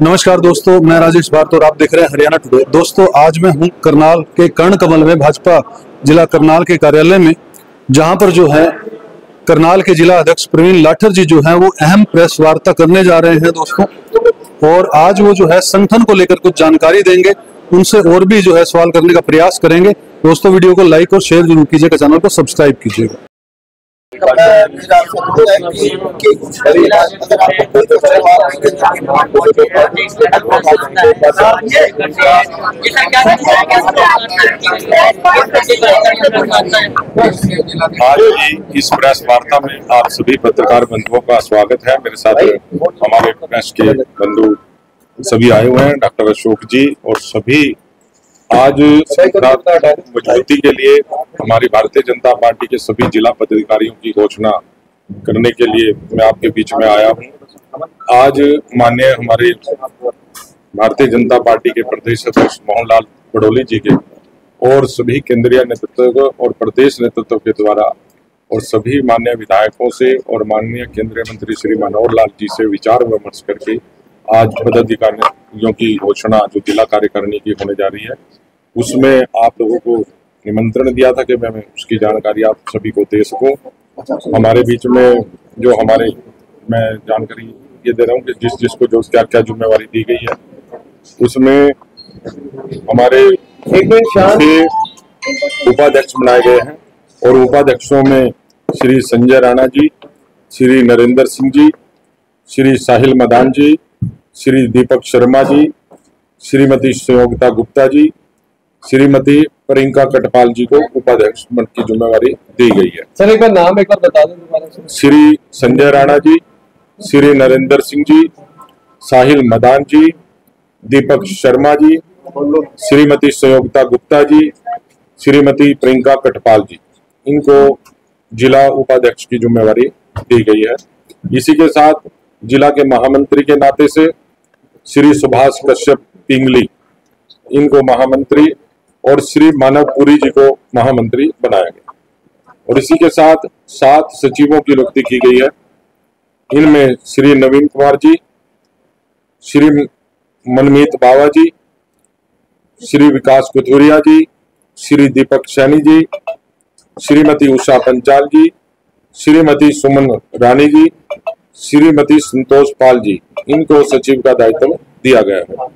नमस्कार दोस्तों, मैं राजेश भारत और आप देख रहे हैं हरियाणा टुडे। दोस्तों, आज मैं हूं करनाल के कर्ण कमल में, भाजपा जिला करनाल के कार्यालय में, जहां पर जो है करनाल के जिला अध्यक्ष प्रवीण लाठर जी जो हैं वो अहम प्रेस वार्ता करने जा रहे हैं दोस्तों। और आज वो जो है संगठन को लेकर कुछ जानकारी देंगे, उनसे और भी जो है सवाल करने का प्रयास करेंगे। दोस्तों, वीडियो को लाइक और शेयर जरूर कीजिएगा, चैनल को सब्सक्राइब कीजिएगा। आज इस प्रेस वार्ता में आप सभी पत्रकार बंधुओं का स्वागत है। मेरे साथ हमारे प्रेस के बंधु सभी आए हुए हैं, डॉक्टर अशोक जी और सभी। आज मजबूती के लिए हमारी भारतीय जनता पार्टी के सभी जिला पदाधिकारियों की घोषणा करने के लिए मैं आपके बीच में आया हूं। आज माननीय हमारे भारतीय जनता पार्टी के प्रदेश अध्यक्ष मोहनलाल बड़ोली जी के और सभी केंद्रीय नेतृत्व और प्रदेश नेतृत्व के द्वारा और सभी माननीय विधायकों से और माननीय केंद्रीय मंत्री श्री मनोहर लाल जी से विचार विमर्श करके आज पदाधिकारियों की घोषणा जो जिला कार्यकारिणी की होने जा रही है, उसमें आप लोगों को निमंत्रण दिया था कि मैं उसकी जानकारी आप सभी को दे सकूं। हमारे बीच में जो मैं जानकारी ये दे रहा हूँ कि जिसको जो क्या क्या जिम्मेवारी दी गई है, उसमें हमारे उपाध्यक्ष बनाए गए हैं और उपाध्यक्षों में श्री संजय राणा जी, श्री नरेंद्र सिंह जी, श्री साहिल मदान जी, श्री दीपक शर्मा जी, श्रीमती संयोगिता गुप्ता जी, श्रीमती प्रियंका कटपाल जी को उपाध्यक्ष की जिम्मेवारी दी गई है। सर एक बार नाम एक बार बता दें दोबारा। श्री संजय राणा जी, श्री नरेंद्र सिंह जी, साहिल मदान जी, दीपक शर्मा जी, श्रीमती संयोगिता गुप्ता जी, श्रीमती प्रियंका कटपाल जी, इनको जिला उपाध्यक्ष की जिम्मेवारी दी गई है। इसी के साथ जिला के महामंत्री के नाते से श्री सुभाष कश्यप पिंगली, इनको महामंत्री और श्री मानवपुरी जी को महामंत्री बनाया गया। और इसी के साथ 7 सचिवों की नियुक्ति की गई है। इनमें श्री नवीन कुमार जी, श्री मनमीत बावा जी, श्री विकास कुथुरिया जी, श्री दीपक सैनी जी, श्रीमती उषा पंचाल जी, श्रीमती सुमन रानी जी, श्रीमती संतोष पाल जी, इनको सचिव का दायित्व दिया गया है।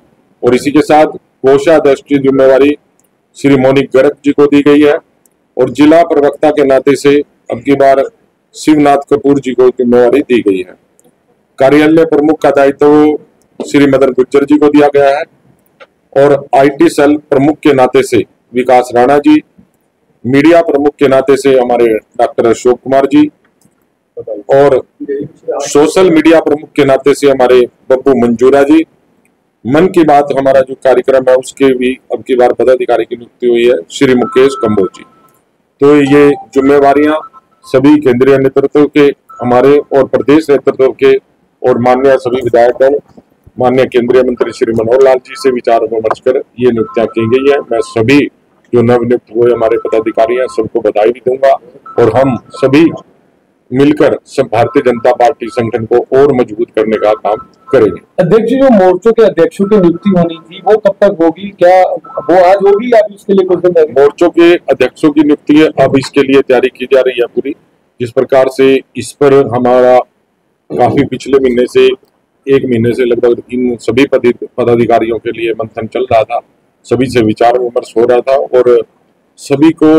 और इसी के साथ कोषाध्यक्ष की जिम्मेवारी श्री मोनिक गर्ग जी को दी गई है। और जिला प्रवक्ता के नाते से अब की बार शिवनाथ कपूर जी को जिम्मेवारी दी गई है। कार्यालय प्रमुख का दायित्व श्री मदन गुज्जर जी को दिया गया है। और IT सेल प्रमुख के नाते से विकास राणा जी, मीडिया प्रमुख के नाते से हमारे डॉक्टर अशोक कुमार जी, और सोशल मीडिया प्रमुख के नाते से हमारे बब्बू मंजूरा जी। मन की बात हमारा जो कार्यक्रम है उसके भी अब की बार पदाधिकारी की नियुक्ति हुई है श्री मुकेश कंबोज जी। तो ये जिम्मेवारियां सभी केंद्रीय नेतृत्व के, हमारे और प्रदेश नेतृत्व के और माननीय सभी विधायकों, माननीय केंद्रीय मंत्री श्री मनोहर लाल जी से विचार विमर्श कर ये नियुक्तियां की गई है। मैं सभी जो नवनियुक्त हुए हमारे पदाधिकारी हैं सबको बधाई भी दूंगा और हम सभी मिलकर सब भारतीय जनता पार्टी संगठन को और मजबूत करने का काम करेंगे। अध्यक्ष जी, जो मोर्चों के अध्यक्षों की नियुक्ति होनी थी वो कब तक होगी? क्या वो आज होगी या इसके लिए कुछ दिन लगेगा? मोर्चों के अध्यक्षों की नियुक्ति है, अब इसके लिए तैयारी की जा रही है पूरी। जिस प्रकार से इस पर हमारा काफी पिछले महीने से 1 महीने से लगभग इन सभी पदाधिकारियों के लिए मंथन चल रहा था, सभी से विचार विमर्श हो रहा था और सभी को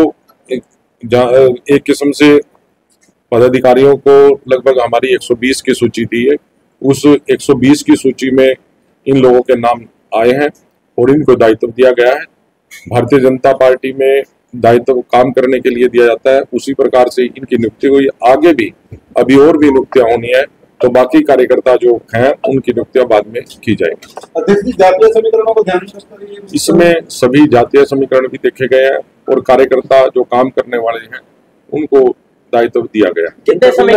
एक किस्म से पदाधिकारियों को लगभग हमारी 120 की सूची दी है। उस 120 की सूची में इन लोगों के नाम आए हैं और इनको दायित्व दिया गया है। भारतीय जनता पार्टी में दायित्व काम करने के लिए दिया जाता है, उसी प्रकार से इनकी नियुक्ति हुई। आगे भी अभी और भी नियुक्तियां होनी है, तो बाकी कार्यकर्ता जो हैं उनकी नियुक्तियां बाद में की जाएंगी। जातीय समीकरणों को ध्यान में रखकर इसमें सभी जातीय समीकरण भी देखे गए हैं और कार्यकर्ता जो काम करने वाले हैं उनको दायित्व दिया गया। कितने समय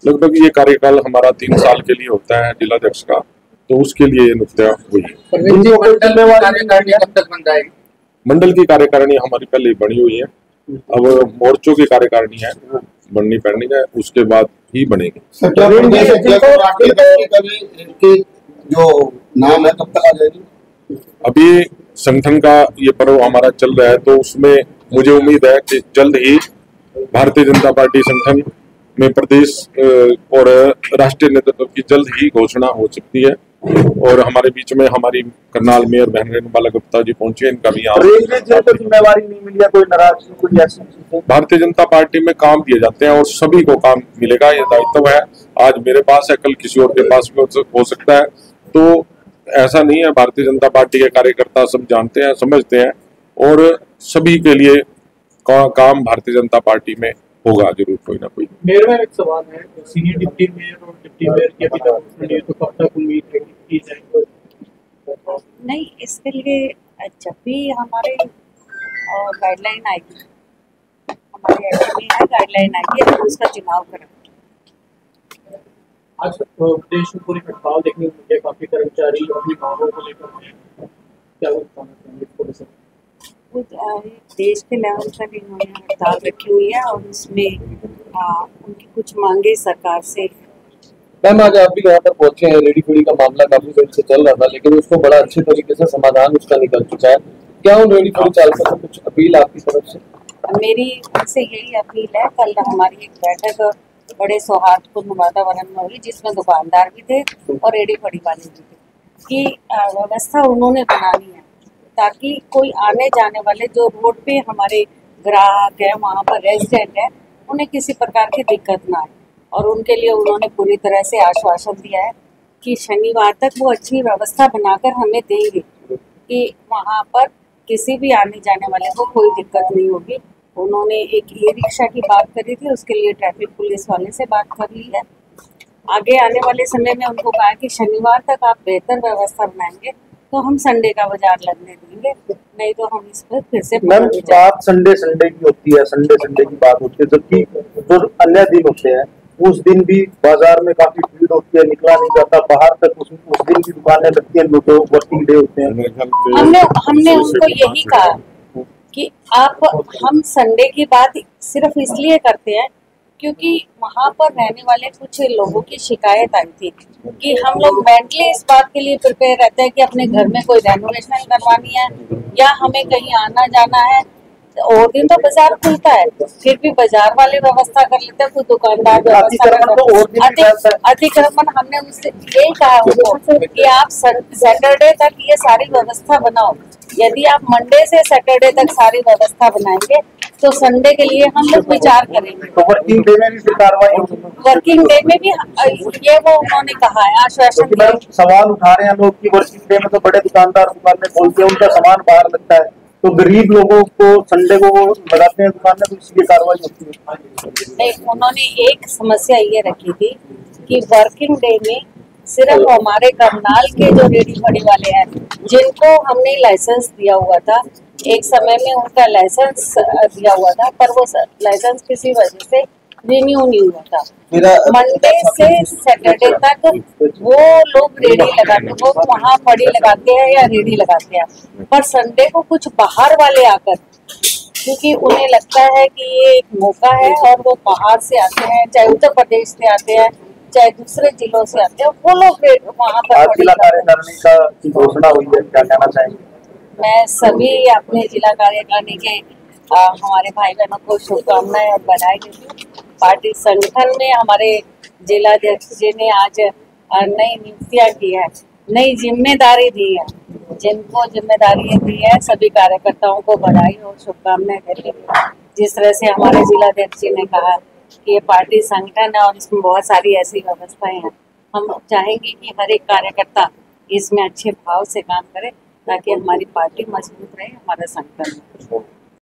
लगभग ये कार्यकाल हमारा 3 साल के लिए होता है जिलाध्यक्ष का, तो उसके लिए नियुक्तियां हुई है। मंडल की कार्यकारिणी हमारी पहले बनी हुई है, अब मोर्चों की कार्यकारिणी है बननी पेंडिंग है, उसके बाद ही बनेगी। जो नाम है कब तक आ जाएगी? अभी संगठन का ये पर्व हमारा चल रहा है, तो उसमें मुझे उम्मीद है कि जल्द ही भारतीय जनता पार्टी संगठन में प्रदेश और राष्ट्रीय नेतृत्व की जल्द ही घोषणा हो सकती है। और हमारे बीच में हमारी करनाल मेयर बहन रेणुबाला गुप्ता जी पहुंचे, इनका भी यहाँ जिम्मेवारी नहीं मिली है, कोई नाराजगी कोई ऐसी चीज? भारतीय जनता पार्टी में काम दिए जाते हैं और सभी को काम मिलेगा, ये दायित्व है। आज मेरे पास है, कल किसी और के पास भी हो सकता है, तो ऐसा नहीं है। भारतीय जनता पार्टी के कार्यकर्ता सब जानते हैं, समझते हैं और सभी के लिए काम भारतीय जनता पार्टी में होगा जरूर कोई ना कोई। मेयर में एक सवाल है, सीनियर डिप्टी मेयर और डिप्टी मेयर की अभी तक नहीं, तो कब तक उम्मीद की जाए? नहीं, इसके लिए जब भी हमारे गाइडलाइन आएगी, हमारे एकेडमी है गाइडलाइन आएगी, हम उसका चुनाव करेंगे। आज प्रदेश में पूरी हड़ताल देखने को मिली है, काफी कर्मचारी अपनी मांगों को लेकर, क्या बताना चाहेंगे? देश के लेवल पर भी इन्होंने हड़ताल रखी हुई है और उसमें उनकी कुछ मांगे सरकार से। मैम, आज आप भी यहाँ पर पहुंचे हैं, रेडी फेडी का मामला काफी देर से चल रहा था, लेकिन उसको बड़ा अच्छे तरीके से समाधान उसका निकल चुका है। क्या उन रेडी फेडी चालकों से कुछ अपील आपकी तरफ से? मेरी उनसे यही अपील है, कल हमारी एक बैठक बड़े सौहार्दपूर्ण वातावरण में हुई, जिसमें दुकानदार भी थे और रेडी फेडी वाले भी थे, कि व्यवस्था उन्होंने बनानी है ताकि कोई आने जाने वाले जो रोड पे हमारे ग्राहक है, वहाँ पर रेजिडेंट है, उन्हें किसी प्रकार की दिक्कत ना आए। और उनके लिए उन्होंने पूरी तरह से आश्वासन दिया है कि शनिवार तक वो अच्छी व्यवस्था बनाकर हमें देंगे कि वहाँ पर किसी भी आने जाने वाले को कोई दिक्कत नहीं होगी। उन्होंने एक ई रिक्शा की बात करी थी, उसके लिए ट्रैफिक पुलिस वाले से बात कर ली है। आगे आने वाले समय में उनको कहा कि शनिवार तक आप बेहतर व्यवस्था बनाएंगे तो हम संडे का बाजार लगने देंगे, नहीं तो हम इस पर फिर से। मैम, बात संडे की होती है, संडे की बात होती है, जबकि जो अन्य दिन होते हैं उस दिन भी बाजार में काफी भीड़ होती है, निकला नहीं जाता बाहर तक, उस दिन की दुकानें लगती हैं, लोगों वर्किंग डे होते हैं। हमने उनको यही कहा कि हम संडे की बात सिर्फ इसलिए करते हैं क्योंकि वहाँ पर रहने वाले कुछ लोगों की शिकायत आई थी कि हम लोग मेंटली इस बात के लिए प्रिपेयर रहते हैं कि अपने घर में कोई रेनोवेशन करवानी है या हमें कहीं आना जाना है, और दिन तो बाजार खुलता है, फिर भी बाजार वाले व्यवस्था कर लेते हैं, कोई दुकानदार अतिक्रमण। हमने उससे यही कहा उनको कि आप सैटरडे तक ये सारी व्यवस्था बनाओ। यदि आप मंडे से सैटरडे तक सारी व्यवस्था बनाएंगे तो संडे के लिए हम लोग विचार करेंगे। तो वर्किंग डे में भी कार्रवाई होगी? वर्किंग डे में भी ये वो उन्होंने कहा है, आश्वासन दिया। सवाल उठा रहे हैं लोग कि वर्किंग डे में तो बड़े दुकानदार दुकानें खोलते हैं, उनका सामान बाहर लगता है, तो गरीब लोगों को संडे को वो लगाते हैं दुकान में, तो इसलिए कार्रवाई होती है? नहीं, उन्होंने एक समस्या ये रखी थी कि वर्किंग डे में सिर्फ हमारे करनाल के जो रेडी फड़ी वाले हैं जिनको हमने लाइसेंस दिया हुआ था, एक समय में उनका लाइसेंस दिया हुआ था, पर वो लाइसेंस किसी वजह से रिन्यू नहीं हुआ था। मंडे से सैटरडे तक वो लोग रेडी लगाते, वो वहाँ फड़ी लगाते हैं या रेडी लगाते हैं, पर संडे को कुछ बाहर वाले आकर, क्योंकि उन्हें लगता है कि ये एक मौका है और वो बाहर से आते हैं, चाहे उत्तर प्रदेश से आते हैं चाहे दूसरे जिलों से आते हैं, वो लोग वहाँ पर जिला कार्यकारिणी का घोषणा हुई है, क्या कहना चाहेंगे? मैं सभी अपने जिला कार्यकारिणी के हमारे भाई बहनों को शुभकामनाएं और बधाई देती हूँ। पार्टी संगठन में हमारे जिलाध्यक्ष जी ने आज नई नियुक्तियां की है, नई जिम्मेदारी दी है, जिनको जिम्मेदारी दी है सभी कार्यकर्ताओं को बधाई और शुभकामनाएं देती हूँ। जिस तरह से हमारे जिलाध्यक्ष जी ने कहा कि ये पार्टी संगठन है और इसमें बहुत सारी ऐसी व्यवस्थाएं हैं, हम चाहेंगे कि हर एक कार्यकर्ता इसमें अच्छे भाव से काम करे ताकि हमारी पार्टी मजबूत रहे, हमारा संगठन।